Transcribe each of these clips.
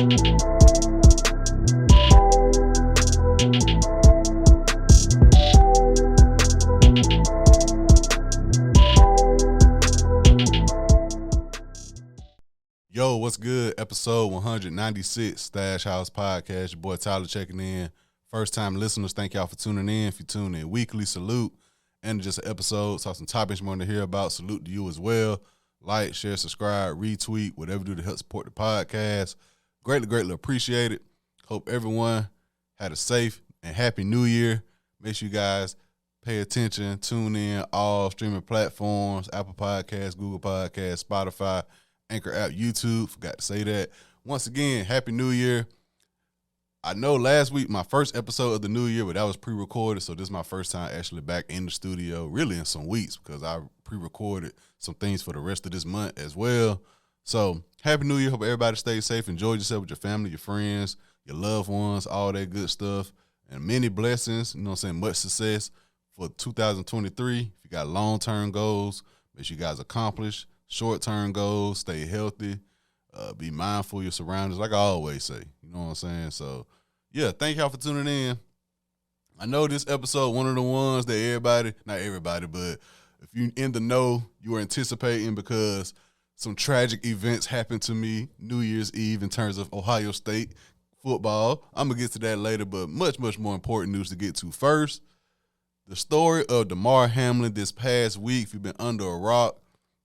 Yo, what's good? Episode 196, Stash House Podcast. Your boy Tyler checking in. First time listeners, thank y'all for tuning in. If you tune in weekly, salute. And just an episode, saw some topics you want to hear about. Salute to you as well. Like, share, subscribe, retweet, whatever you do to help support the podcast. Greatly appreciate it. Hope everyone had a safe and happy new year. Make sure you guys pay attention, tune in, all streaming platforms, Apple Podcasts, Google Podcasts, Spotify, Anchor app, YouTube. Forgot to say that. Once again, Happy New Year. I know last week, my first episode of the new year, but that was pre-recorded, so this is my first time actually back in the studio, really in some weeks, because I pre-recorded some things for the rest of this month as well. So, Happy New Year. Hope everybody stays safe. Enjoy yourself with your family, your friends, your loved ones, all that good stuff, and many blessings, you know what I'm saying, much success for 2023. If you got long-term goals, make sure you guys accomplish. Short-term goals, stay healthy, be mindful of your surroundings, like I always say. You know what I'm saying? So, yeah, thank y'all for tuning in. I know this episode, one of the ones that not everybody, but if you in the know, you were anticipating because some tragic events happened to me New Year's Eve in terms of Ohio State football. I'm going to get to that later, but much more important news to get to first. The story of Damar Hamlin this past week, if you've been under a rock,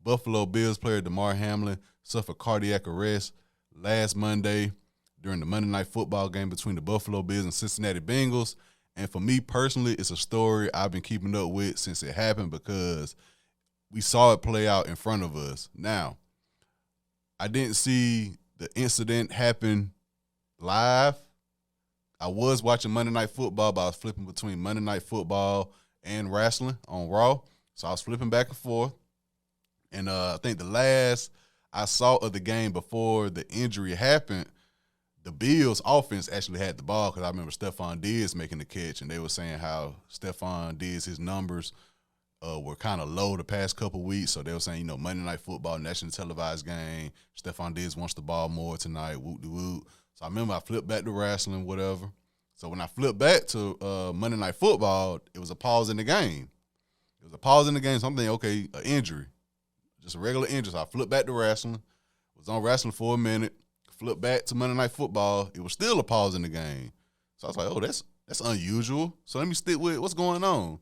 Buffalo Bills player Damar Hamlin suffered cardiac arrest last Monday during the Monday Night Football game between the Buffalo Bills and Cincinnati Bengals. And for me personally, it's a story I've been keeping up with since it happened because we saw it play out in front of us. Now, I didn't see the incident happen live. I was watching Monday Night Football, but I was flipping between Monday Night Football and wrestling on Raw. So I was flipping back and forth. And I think the last I saw of the game before the injury happened, the Bills' offense actually had the ball because I remember Stephon Diggs making the catch, and they were saying how Stephon Diggs, his numbers were kind of low the past couple weeks. So they were saying, Monday Night Football, national televised game, Stephon Diggs wants the ball more tonight, whoop-de-whoop. So I remember I flipped back to wrestling, whatever. So when I flipped back to Monday Night Football, it was a pause in the game. So I'm thinking, okay, an injury. Just a regular injury. So I flipped back to wrestling. Was on wrestling for a minute. Flipped back to Monday Night Football. It was still a pause in the game. So I was like, oh, that's unusual. So let me stick with what's going on.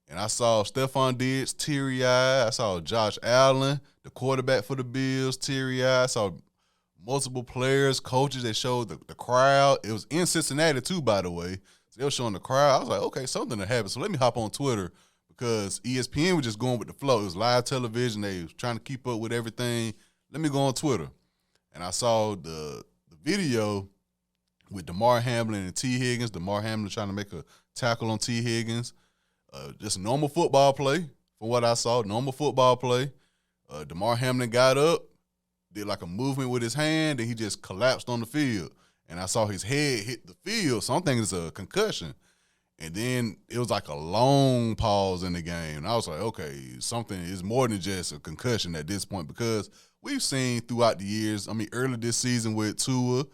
And I saw Stephon Diggs teary-eyed. I saw Josh Allen, the quarterback for the Bills, teary-eyed. I saw multiple players, coaches that showed the crowd. It was in Cincinnati too, by the way. So they were showing the crowd. I was like, okay, something had happened. So let me hop on Twitter because ESPN was just going with the flow. It was live television. They was trying to keep up with everything. Let me go on Twitter. And I saw the video with Damar Hamlin and T. Higgins. Damar Hamlin trying to make a tackle on T. Higgins. Just normal football play from what I saw. Normal football play. Damar Hamlin got up, did like a movement with his hand, and he just collapsed on the field. And I saw his head hit the field, so I'm thinking it's a concussion. And then it was like a long pause in the game. And I was like, okay, something is more than just a concussion at this point because we've seen throughout the years, early this season with Tua,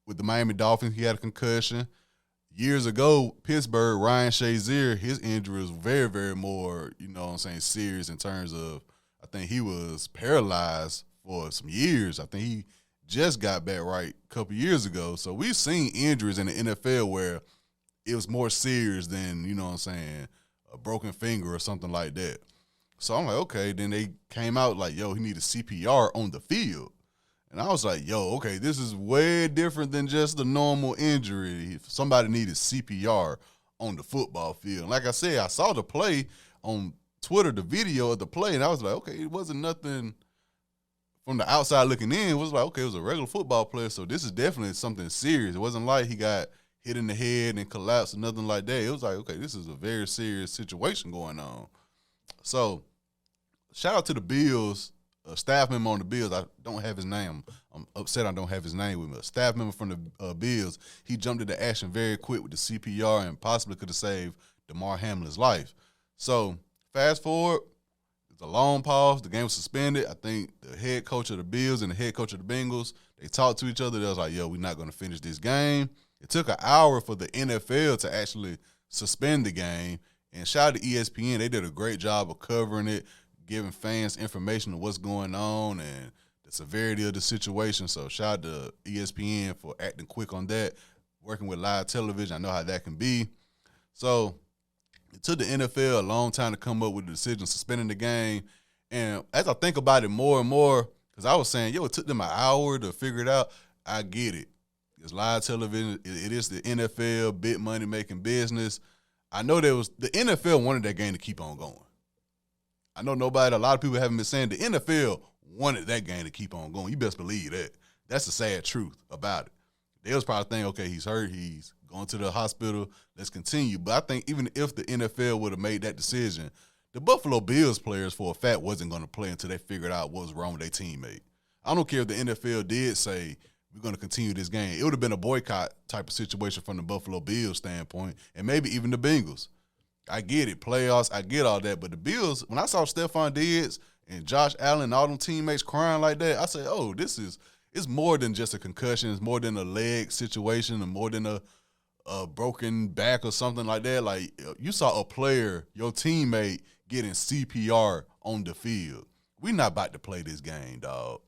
with the Miami Dolphins, he had a concussion. Years ago, Pittsburgh, Ryan Shazier, his injury was very, very more, serious in terms of, I think he was paralyzed for some years. I think he just got back right a couple years ago. So we've seen injuries in the NFL where it was more serious than, a broken finger or something like that. So I'm like, okay. Then they came out like, yo, he needed CPR on the field. And I was like, yo, okay, this is way different than just the normal injury. If somebody needed CPR on the football field. And like I said, I saw the play on Twitter, the video of the play, and I was like, okay, it wasn't nothing from the outside looking in. It was like, okay, it was a regular football player, so this is definitely something serious. It wasn't like he got hit in the head and collapsed or nothing like that. It was like, okay, this is a very serious situation going on. So shout out to the Bills, a staff member on the Bills. I don't have his name. I'm upset I don't have his name with me. A staff member from the Bills, he jumped into action very quick with the CPR and possibly could have saved Damar Hamlin's life. So fast forward, was a long pause. The game was suspended. I think the head coach of the Bills and the head coach of the Bengals, they talked to each other. They was like, yo, we're not going to finish this game. It took an hour for the NFL to actually suspend the game. And shout out to ESPN. They did a great job of covering it, giving fans information of what's going on and the severity of the situation. So shout out to ESPN for acting quick on that, working with live television. I know how that can be. So it took the NFL a long time to come up with the decision suspending the game. And as I think about it more and more, because I was saying, yo, it took them an hour to figure it out. I get it. It's live television. It is the NFL, big money making business. I know the NFL wanted that game to keep on going. I know a lot of people haven't been saying the NFL wanted that game to keep on going. You best believe that. That's the sad truth about it. They was probably thinking, okay, he's hurt, he's going to the hospital, let's continue. But I think even if the NFL would have made that decision, the Buffalo Bills players for a fact wasn't going to play until they figured out what was wrong with their teammate. I don't care if the NFL did say we're going to continue this game. It would have been a boycott type of situation from the Buffalo Bills standpoint, and maybe even the Bengals. I get it, playoffs, I get all that. But the Bills, when I saw Stephon Diggs and Josh Allen and all them teammates crying like that, I said, oh, it's more than just a concussion. It's more than a leg situation and more than a broken back or something like that. Like, you saw a player, your teammate, getting CPR on the field. We're not about to play this game, dog.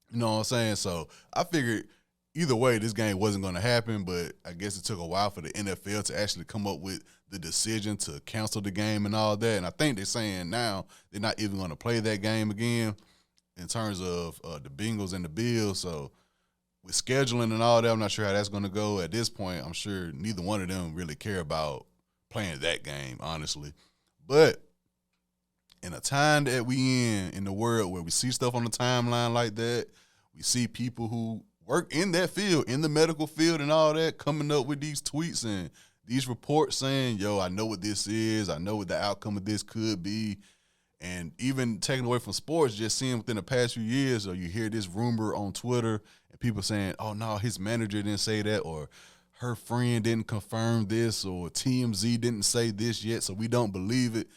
You know what I'm saying? So I figured either way this game wasn't going to happen, but I guess it took a while for the NFL to actually come up with the decision to cancel the game and all that. And I think they're saying now they're not even going to play that game again in terms of the Bengals and the Bills. So with scheduling and all that, I'm not sure how that's going to go. At this point, I'm sure neither one of them really care about playing that game, honestly. But in a time that we in the world where we see stuff on the timeline like that, we see people who work in that field, in the medical field and all that, coming up with these tweets and these reports saying, yo, I know what this is. I know what the outcome of this could be. And even taken away from sports, just seeing within the past few years, or you hear this rumor on Twitter and people saying, oh, no, his manager didn't say that, or her friend didn't confirm this, or TMZ didn't say this yet, so we don't believe it.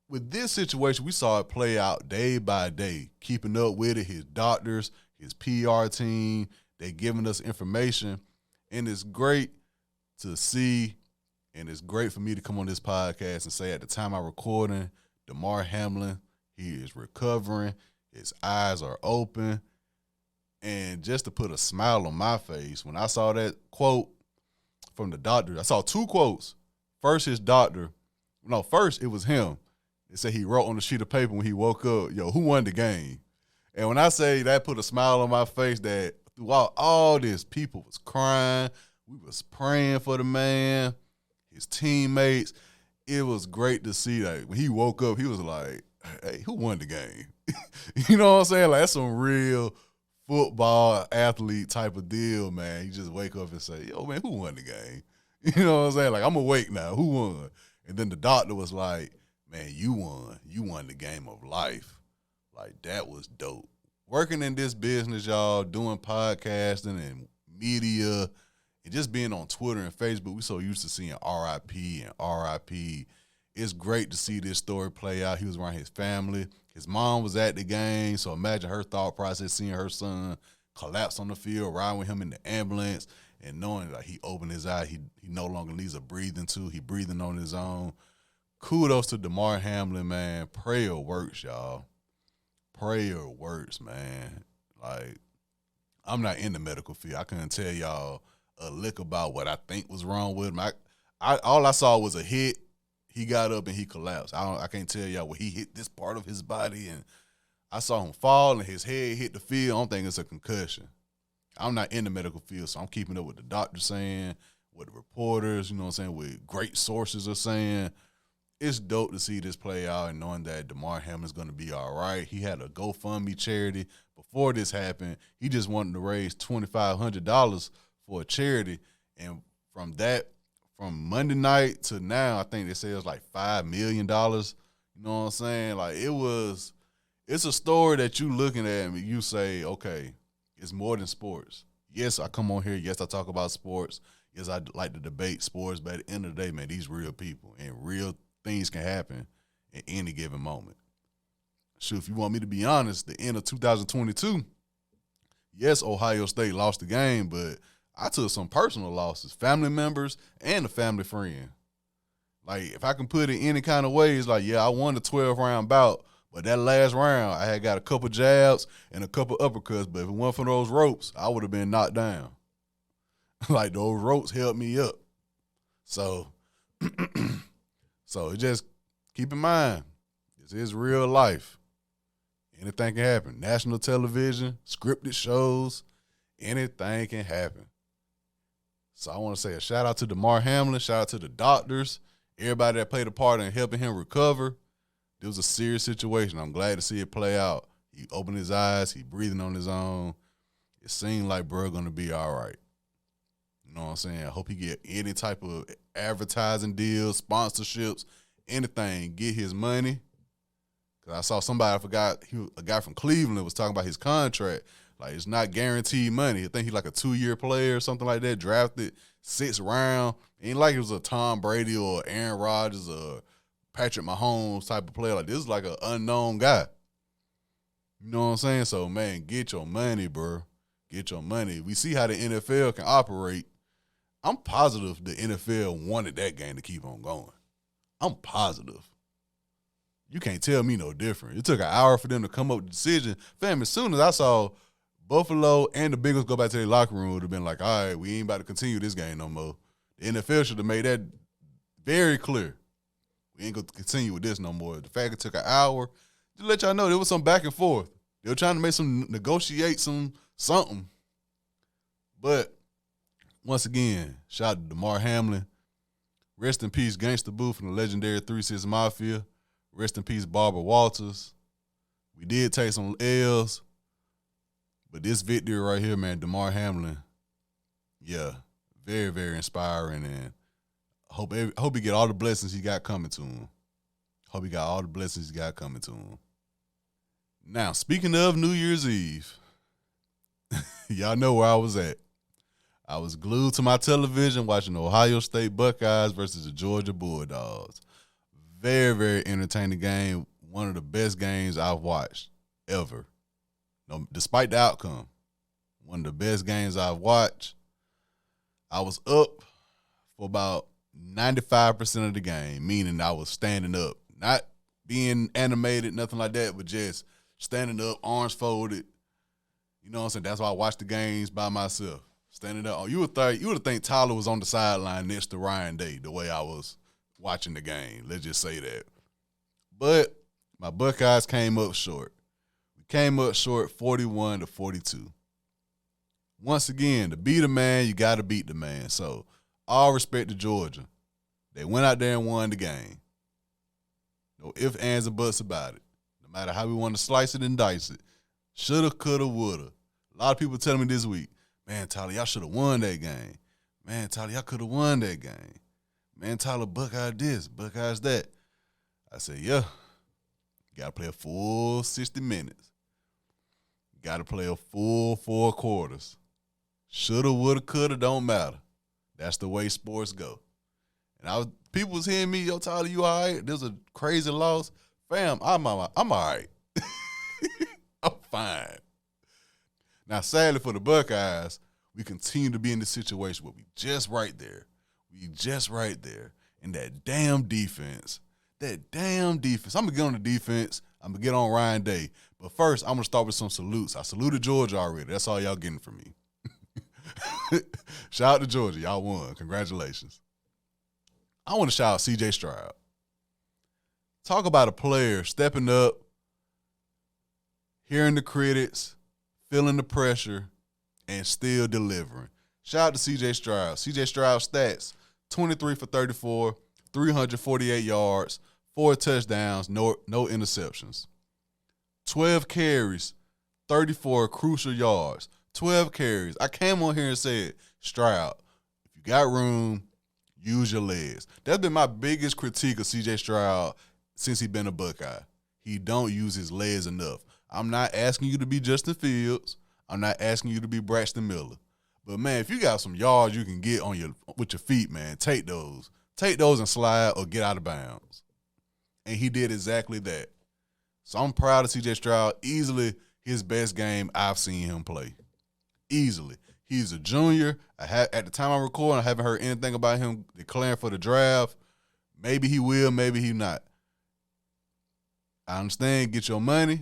With this situation, we saw it play out day by day, keeping up with it, his doctors, his PR team, they giving us information. And it's great to see, and it's great for me to come on this podcast and say at the time I'm recording, Damar Hamlin, he is recovering, his eyes are open. And just to put a smile on my face, when I saw that quote from the doctor, I saw two quotes. First, his doctor. No, first it was him. It said he wrote on a sheet of paper when he woke up, yo, who won the game? And when I say that put a smile on my face, that throughout all this, people was crying. We was praying for the man, his teammates. It was great to see that when he woke up, he was like, hey, who won the game? You know what I'm saying? Like, that's some real football athlete type of deal, man. You just wake up and say, yo, man, who won the game? You know what I'm saying? Like, I'm awake now. Who won? And then the doctor was like, man, you won. You won the game of life. Like, that was dope. Working in this business, y'all, doing podcasting and media and just being on Twitter and Facebook, we so used to seeing RIP and RIP. It's great to see this story play out. He was around his family. His mom was at the game, so imagine her thought process, seeing her son collapse on the field, riding with him in the ambulance, and knowing that he opened his eye, he no longer needs a breathing tube. He breathing on his own. Kudos to Damar Hamlin, man. Prayer works, y'all. Prayer works, man. Like, I'm not in the medical field. I couldn't tell y'all a lick about what I think was wrong with him. All I saw was a hit. He got up and he collapsed. I can't tell y'all what he hit this part of his body, and I saw him fall and his head hit the field. I don't think it's a concussion. I'm not in the medical field, so I'm keeping up with the doctor saying, what the reporters, you know what I'm saying, what great sources are saying. It's dope to see this play out and knowing that Damar Hamlin's going to be all right. He had a GoFundMe charity before this happened. He just wanted to raise $2,500 for a charity, and from Monday night to now, I think they say it was like $5 million. You know what I'm saying? Like, it's a story that you looking at and you say, okay, it's more than sports. Yes, I come on here. Yes, I talk about sports. Yes, I like to debate sports, but at the end of the day, man, these real people and real things can happen at any given moment. Shoot, if you want me to be honest, the end of 2022, yes, Ohio State lost the game, but I took some personal losses, family members and a family friend. Like, if I can put it any kind of way, it's like, yeah, I won the 12-round bout, but that last round, I had got a couple jabs and a couple uppercuts, but if it wasn't for those ropes, I would have been knocked down. Like, those ropes held me up. So, just keep in mind, this is real life. Anything can happen. National television, scripted shows, anything can happen. So I want to say a shout out to Damar Hamlin, shout out to the doctors, everybody that played a part in helping him recover. It was a serious situation. I'm glad to see it play out. He opened his eyes. He breathing on his own. It seemed like bro going to be all right. You know what I'm saying? I hope he get any type of advertising deals, sponsorships, anything. Get his money. Because I saw somebody, I forgot, a guy from Cleveland was talking about his contract. Like, it's not guaranteed money. I think he's like a 2-year player or something like that, drafted 6th round. Ain't like it was a Tom Brady or Aaron Rodgers or Patrick Mahomes type of player. Like, this is like an unknown guy. You know what I'm saying? So, man, get your money, bro. Get your money. We see how the NFL can operate. I'm positive the NFL wanted that game to keep on going. I'm positive. You can't tell me no different. It took an hour for them to come up with the decision. Fam, as soon as I saw Buffalo and the Bengals go back to their locker room, it would have been like, all right, we ain't about to continue this game no more. The NFL should have made that very clear. We ain't going to continue with this no more. The fact it took an hour, just let y'all know there was some back and forth. They were trying to negotiate something. But once again, shout out to Damar Hamlin. Rest in peace, Gangsta Boo from the legendary 3-6 Mafia. Rest in peace, Barbara Walters. We did take some L's, but this victory right here, man, Damar Hamlin, yeah, very, very inspiring, and hope he get all the blessings he got coming to him. Hope he got all the blessings he got coming to him. Now, speaking of New Year's Eve, y'all know where I was at. I was glued to my television watching the Ohio State Buckeyes versus the Georgia Bulldogs. Very, very entertaining game. One of the best games I've watched ever. No, despite the outcome, one of the best games I've watched. I was up for about 95% of the game, meaning I was standing up. Not being animated, nothing like that, but just standing up, arms folded. You know what I'm saying? That's why I watched the games by myself. Standing up. You would think Tyler was on the sideline next to Ryan Day, the way I was watching the game. Let's just say that. But my Buckeyes came up short. We came up short 41-42. Once again, to beat a man, you got to beat the man. So, all respect to Georgia. They went out there and won the game. No ifs, ands, and buts about it. No matter how we want to slice it and dice it. Shoulda, coulda, woulda. A lot of people telling me this week, man, Tyler, y'all should have won that game. Man, Tyler, y'all could have won that game. Man, Tyler, Buckeye this, Buckeyes that. I said, yeah, you got to play a full 60 minutes. You got to play a full 4 quarters. Shoulda, woulda, coulda, don't matter. That's the way sports go. And people was hearing me, yo, Tyler, you all right? There's a crazy loss. Fam, I'm all right. I'm fine. Now, sadly for the Buckeyes, we continue to be in the situation where we just right there. And that damn defense. I'm going to get on the defense. I'm going to get on Ryan Day. But first, I'm going to start with some salutes. I saluted Georgia already. That's all y'all getting from me. Shout out to Georgia. Y'all won. Congratulations. I want to shout out C.J. Stroud. Talk about a player stepping up, hearing the critics, feeling the pressure, and still delivering. Shout out to C.J. Stroud. C.J. Stroud stats, 23 for 34, 348 yards, 4 touchdowns, no interceptions. 12 carries, 34 crucial yards. 12 carries. I came on here and said, Stroud, if you got room, use your legs. That's been my biggest critique of C.J. Stroud since he's been a Buckeye. He don't use his legs enough. I'm not asking you to be Justin Fields. I'm not asking you to be Braxton Miller. But, man, if you got some yards you can get with your feet, man, take those. Take those and slide or get out of bounds. And he did exactly that. So I'm proud of C.J. Stroud. Easily his best game I've seen him play. Easily. He's a junior. At the time I'm recording, I haven't heard anything about him declaring for the draft. Maybe he will, maybe he not. I understand, get your money.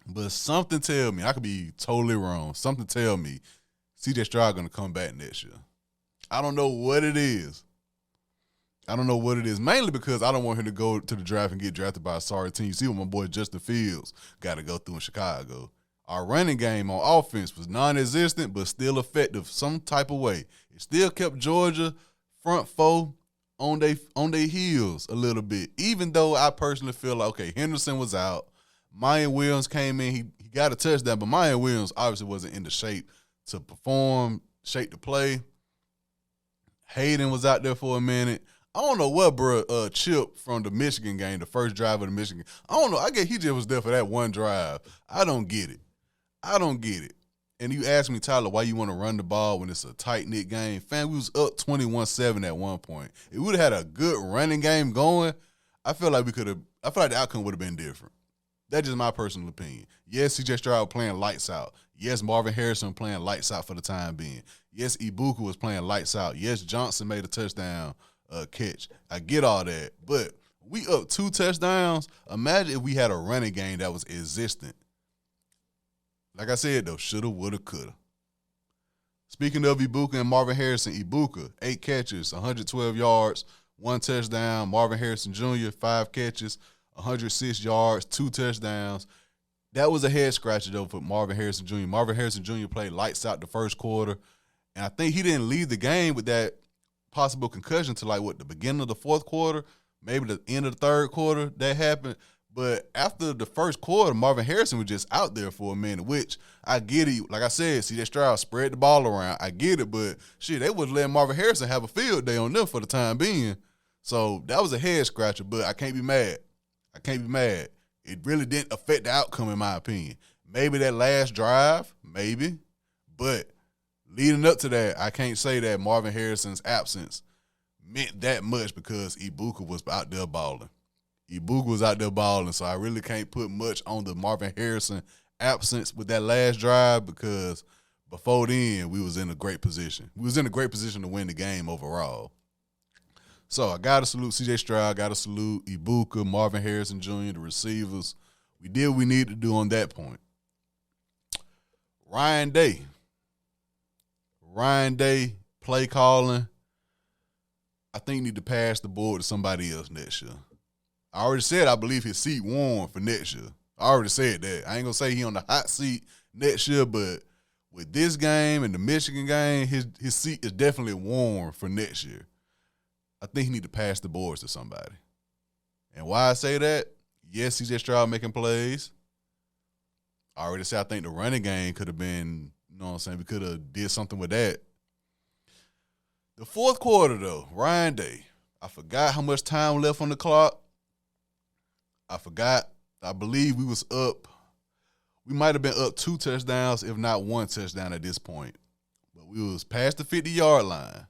But something tell me, I could be totally wrong. Something tell me C.J. Stroud going to come back next year. I don't know what it is. Mainly because I don't want him to go to the draft and get drafted by a sorry team. You see what my boy Justin Fields got to go through in Chicago. Our running game on offense was non-existent but still effective some type of way. It still kept Georgia front four on their heels a little bit, even though I personally feel like, okay, Henderson was out. Mayan Williams came in. He got a touchdown, but Mayan Williams obviously wasn't in the shape to perform, shape to play. Hayden was out there for a minute. I don't know what, bro, Chip from the Michigan game, the first drive of the Michigan. I don't know. I guess he just was there for that one drive. I don't get it. And you ask me, Tyler, why you want to run the ball when it's a tight-knit game? Fam, we was up 21-7 at one point. If we would have had a good running game going, I feel like the outcome would have been different. That's just my personal opinion. Yes, C.J. Stroud playing lights out. Yes, Marvin Harrison playing lights out for the time being. Yes, Ibuka was playing lights out. Yes, Johnson made a touchdown catch. I get all that. But we up 2 touchdowns. Imagine if we had a running game that was existent. Like I said, though, shoulda, woulda, coulda. Speaking of Ibuka and Marvin Harrison, Ibuka, 8 catches, 112 yards, 1 touchdown. Marvin Harrison Jr., 5 catches, 106 yards, 2 touchdowns. That was a head-scratcher, though, for Marvin Harrison Jr. Marvin Harrison Jr. played lights out the first quarter, and I think he didn't leave the game with that possible concussion to, the beginning of the fourth quarter, maybe the end of the third quarter that happened. But after the first quarter, Marvin Harrison was just out there for a minute, which I get it. Like I said, C.J. Stroud spread the ball around. I get it, but shit, they was letting Marvin Harrison have a field day on them for the time being. So that was a head-scratcher, but I can't be mad. It really didn't affect the outcome, in my opinion. Maybe that last drive, maybe. But leading up to that, I can't say that Marvin Harrison's absence meant that much because Ibuka was out there balling. So I really can't put much on the Marvin Harrison absence with that last drive because before then, we was in a great position. We was in a great position to win the game overall. So I got to salute C.J. Stroud, got to salute Ibuka, Marvin Harrison Jr., the receivers. We did what we needed to do on that point. Ryan Day, play calling. I think need to pass the board to somebody else next year. I already said I believe his seat warm for next year. I already said that. I ain't going to say he on the hot seat next year, but with this game and the Michigan game, his seat is definitely warm for next year. I think he need to pass the boards to somebody. And why I say that, yes, C.J. Stroud making plays. I already said I think the running game could have been, you know what I'm saying, we could have did something with that. The fourth quarter, though, Ryan Day, I forgot how much time left on the clock. I believe we was up. We might have been up 2 touchdowns, if not 1 touchdown at this point. But we was past the 50-yard line.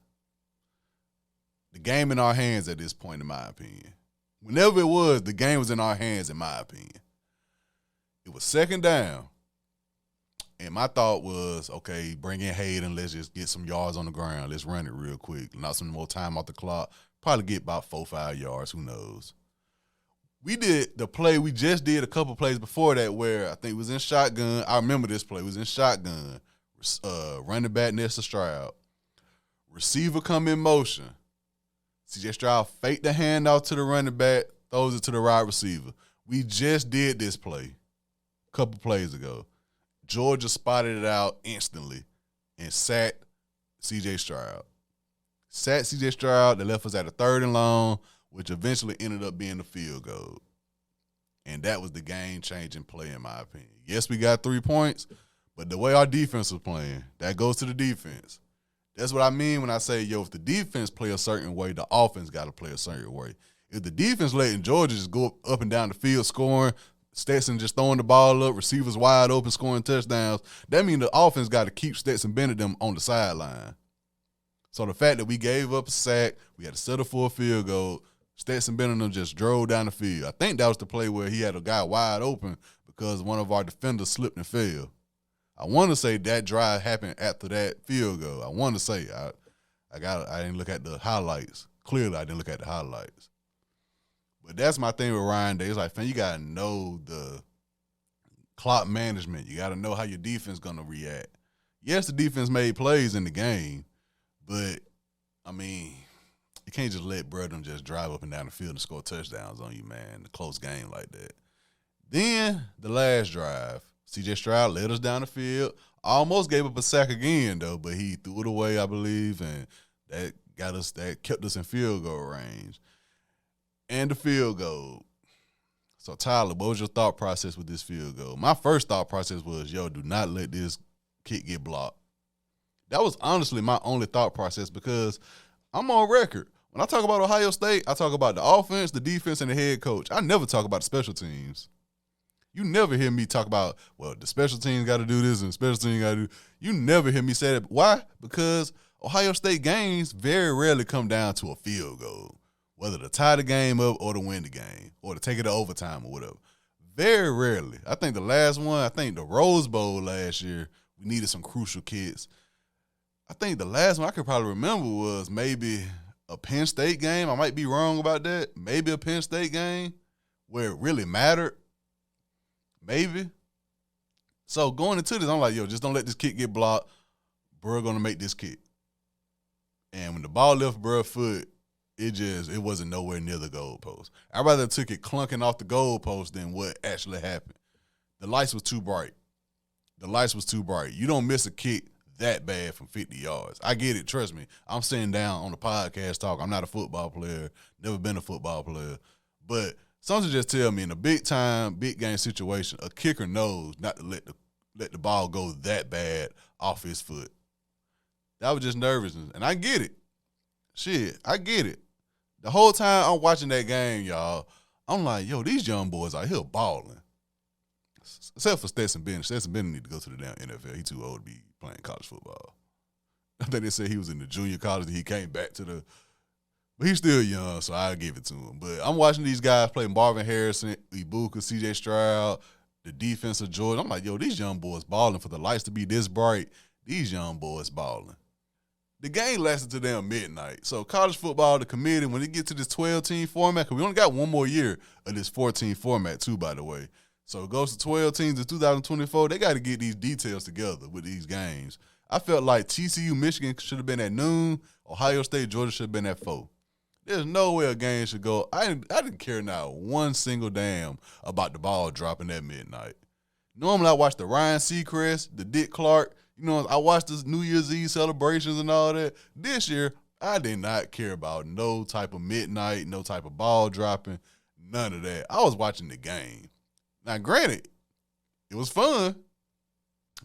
The game in our hands at this point, in my opinion. Whenever it was, the game was in our hands, in my opinion. It was second down. And my thought was, okay, bring in Hayden. Let's just get some yards on the ground. Let's run it real quick. Knock some more time off the clock. Probably get about 4-5 yards. Who knows? We did the play. We just did a couple plays before that where I think it was in shotgun. I remember this play. It was in shotgun. Running back next to Stroud. Receiver come in motion. C.J. Stroud faked the handoff to the running back, throws it to the wide receiver. We just did this play a couple plays ago. Georgia spotted it out instantly and sat C.J. Stroud. They left us at a 3rd and long, which eventually ended up being the field goal. And that was the game-changing play, in my opinion. Yes, we got 3 points, but the way our defense was playing, that goes to the defense. That's what I mean when I say, if the defense play a certain way, the offense got to play a certain way. If the defense letting Georgia just go up and down the field scoring, Stetson just throwing the ball up, receivers wide open scoring touchdowns, that means the offense got to keep Stetson Bennett them on the sideline. So the fact that we gave up a sack, we had to settle for a field goal, Stetson Bennett just drove down the field. I think that was the play where he had a guy wide open because one of our defenders slipped and fell. I want to say that drive happened after that field goal. I want to say I didn't look at the highlights. Clearly, I didn't look at the highlights. But that's my thing with Ryan Day. It's like, man, you got to know the clock management. You got to know how your defense going to react. Yes, the defense made plays in the game, but, I mean, you can't just let Brother just drive up and down the field and score touchdowns on you, man, in a close game like that. Then the last drive, C.J. Stroud led us down the field. Almost gave up a sack again, though, but he threw it away, I believe, and that kept us in field goal range. And the field goal. So, Tyler, what was your thought process with this field goal? My first thought process was, do not let this kick get blocked. That was honestly my only thought process because I'm on record. When I talk about Ohio State, I talk about the offense, the defense, and the head coach. I never talk about the special teams. You never hear me talk about, well, the special teams got to do this and the special teams got to do. You never hear me say that. Why? Because Ohio State games very rarely come down to a field goal, whether to tie the game up or to win the game or to take it to overtime or whatever. Very rarely. I think the last one, the Rose Bowl last year, we needed some crucial kicks. I think the last one I could probably remember was maybe a Penn State game. I might be wrong about that. Maybe a Penn State game where it really mattered. Maybe. So going into this, I'm like, just don't let this kick get blocked. Burrow going to make this kick. And when the ball left Burrow's foot, it wasn't nowhere near the goalpost. I'd rather took it clunking off the goalpost than what actually happened. The lights was too bright. You don't miss a kick that bad from 50 yards. I get it. Trust me. I'm sitting down on the podcast talk. I'm not a football player. Never been a football player. But something just tell me in a big game situation, a kicker knows not to let the ball go that bad off his foot. That was just nervousness. And I get it. Shit, I get it. The whole time I'm watching that game, y'all, I'm like, these young boys out here balling. Except for Stetson Bennett. Stetson Bennett need to go to the damn NFL. He too old to be playing college football. I think they said he was in the junior college and he came back to the – but he's still young, so I'll give it to him. But I'm watching these guys play Marvin Harrison, Ibuka, C.J. Stroud, the defense of Jordan. I'm like, these young boys balling. For the lights to be this bright, these young boys balling. The game lasted to damn midnight. So college football, the committee, when it gets to this 12-team format, because we only got one more year of this 14 format too, by the way. So it goes to 12 teams in 2024. They got to get these details together with these games. I felt like TCU, Michigan should have been at noon. Ohio State, Georgia should have been at 4. There's no way a game should go. I didn't care not one single damn about the ball dropping at midnight. Normally I watch the Ryan Seacrest, the Dick Clark. I watched the New Year's Eve celebrations and all that. This year, I did not care about no type of midnight, no type of ball dropping, none of that. I was watching the game. Now, granted, it was fun,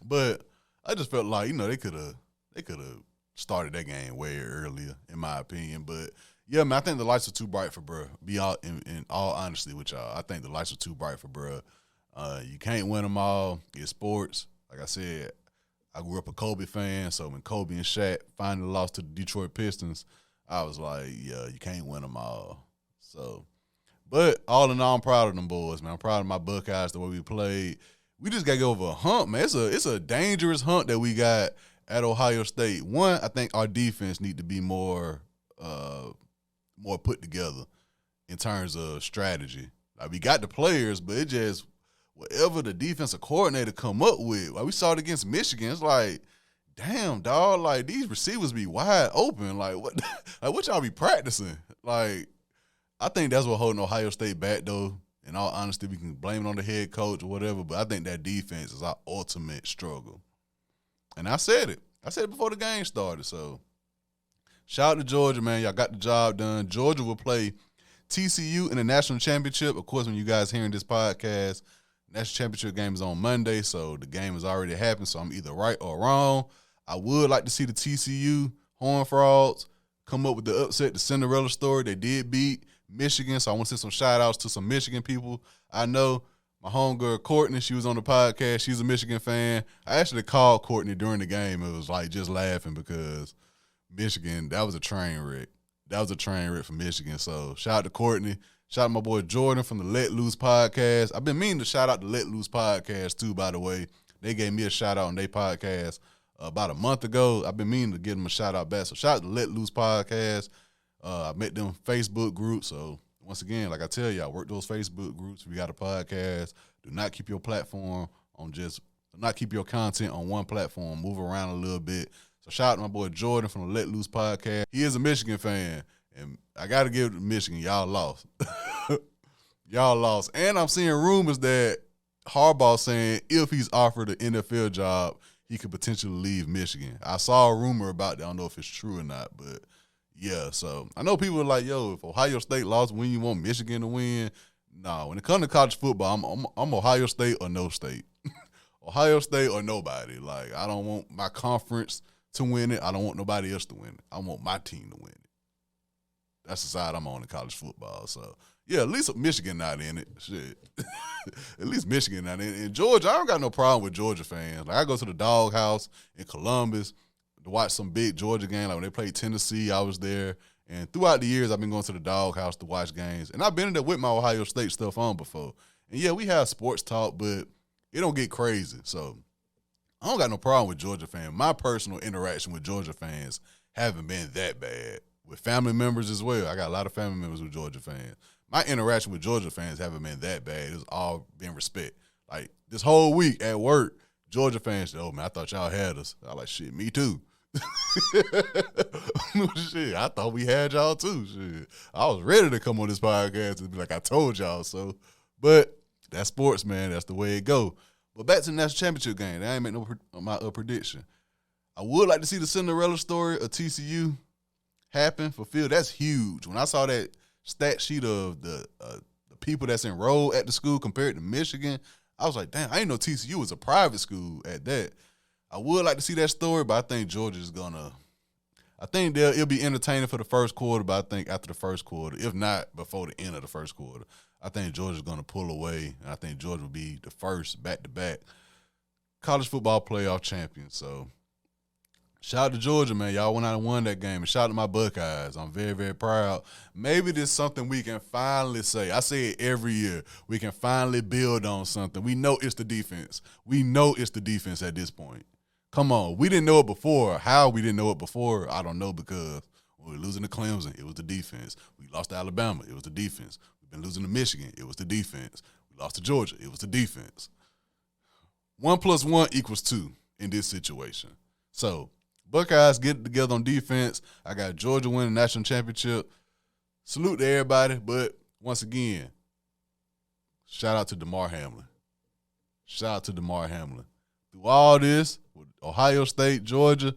but I just felt like, they could have started that game way earlier, in my opinion. But, yeah, man, I think the lights are too bright for bruh. In all honesty with y'all, I think the lights are too bright for bruh. You can't win them all. It's sports. Like I said, I grew up a Kobe fan, so when Kobe and Shaq finally lost to the Detroit Pistons, I was like, yeah, you can't win them all. So, but all in all, I'm proud of them boys, man. I'm proud of my Buckeyes, the way we played. We just got to go over a hump, man. It's a dangerous hump that we got at Ohio State. One, I think our defense need to be more put together in terms of strategy. Like, we got the players, but it just whatever the defensive coordinator come up with. Like, we saw it against Michigan. It's like, damn, dog, like, these receivers be wide open. Like, what y'all be practicing? Like, I think that's what holding Ohio State back, though. In all honesty, we can blame it on the head coach or whatever, but I think that defense is our ultimate struggle. And I said it. Before the game started. So, shout out to Georgia, man. Y'all got the job done. Georgia will play TCU in the national championship. Of course, when you guys hearing this podcast, national championship game is on Monday, so the game has already happened, so I'm either right or wrong. I would like to see the TCU Horned Frogs come up with the upset, the Cinderella story. They did beat Michigan, so I want to send some shout-outs to some Michigan people. I know my homegirl Courtney, she was on the podcast. She's a Michigan fan. I actually called Courtney during the game. It was like just laughing because Michigan, that was a train wreck. that was a train wreck for Michigan. So shout out to Courtney. Shout out to my boy Jordan from the Let Loose podcast. I've been meaning to shout out the Let Loose podcast too, by the way. They gave me a shout out on their podcast about a month ago. I've been meaning to give them a shout out back. So shout out to Let Loose podcast. I met them Facebook group. So once again, like I tell you, I work those Facebook groups. We got a podcast. Do not keep your platform on do not keep your content on one platform. Move around a little bit. So shout out to my boy Jordan from the Let Loose podcast. He is a Michigan fan. And I got to give it to Michigan. Y'all lost. Y'all lost. And I'm seeing rumors that Harbaugh saying if he's offered an NFL job, he could potentially leave Michigan. I saw a rumor about that. I don't know if it's true or not, but yeah. So I know people are like, yo, if Ohio State lost, when you want Michigan to win? No, when it comes to college football, I'm Ohio State or no state. Ohio State or nobody. Like, I don't want my conference to win it. I don't want nobody else to win it. I want my team to win it. That's the side I'm on in college football. So, yeah, at least Michigan not in it. Shit. At least Michigan not in it. In Georgia, I don't got no problem with Georgia fans. Like, I go to the Doghouse in Columbus to watch some big Georgia game. Like, when they played Tennessee, I was there. And throughout the years, I've been going to the Doghouse to watch games. And I've been in there with my Ohio State stuff on before. And, yeah, we have sports talk, but it don't get crazy. So, I don't got no problem with Georgia fans. My personal interaction with Georgia fans haven't been that bad. With family members as well. I got a lot of family members with Georgia fans. My interaction with Georgia fans haven't been that bad. It's all been respect. Like, this whole week at work, Georgia fans said, oh, man, I thought y'all had us. I like, shit, me too. Shit, I thought we had y'all too. Shit. I was ready to come on this podcast and be like, I told y'all so. But that's sports, man. That's the way it go. But back to the national championship game. I ain't make my prediction. I would like to see the Cinderella story of TCU happen, fulfilled. That's huge. When I saw that stat sheet of the people that's enrolled at the school compared to Michigan, I was like, damn, I didn't know TCU was a private school at that. I would like to see that story, but I think Georgia's it'll be entertaining for the first quarter, but I think after the first quarter, if not before the end of the first quarter, I think Georgia's going to pull away, and I think Georgia will be the first back-to-back college football playoff champion. So, shout out to Georgia, man. Y'all went out and won that game. And shout out to my Buckeyes. I'm very, very proud. Maybe this is something we can finally say. I say it every year. We can finally build on something. We know it's the defense. We know it's the defense at this point. Come on. We didn't know it before. How we didn't know it before, I don't know, because we were losing to Clemson. It was the defense. We lost to Alabama. It was the defense. We've been losing to Michigan. It was the defense. We lost to Georgia. It was the defense. 1 + 1 = 2 in this situation. So, Buckeyes get it together on defense. I got Georgia winning the national championship. Salute to everybody, but once again, shout out to Damar Hamlin. Shout out to Damar Hamlin. Through all this, with Ohio State, Georgia,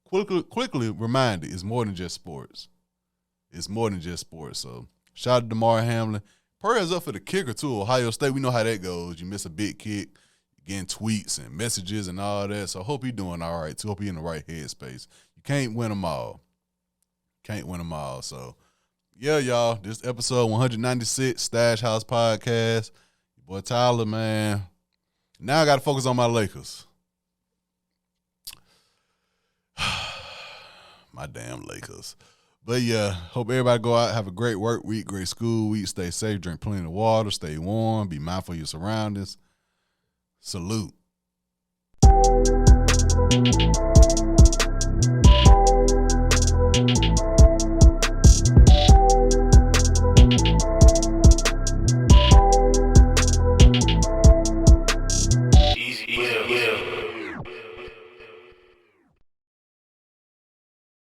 quickly reminded, it's more than just sports. It's more than just sports. So, shout out to Damar Hamlin. Prayers up for the kicker, too. Ohio State, we know how that goes. You miss a big kick, getting tweets and messages and all that. So I hope he's doing all right, too. Hope he's in the right headspace. You can't win them all. Can't win them all. So, yeah, y'all, this episode 196, Stash House Podcast. Your boy Tyler, man. Now I got to focus on my Lakers. My damn Lakers. But, yeah, hope everybody go out, have a great work week, great school week, stay safe, drink plenty of water, stay warm, be mindful of your surroundings. Salute.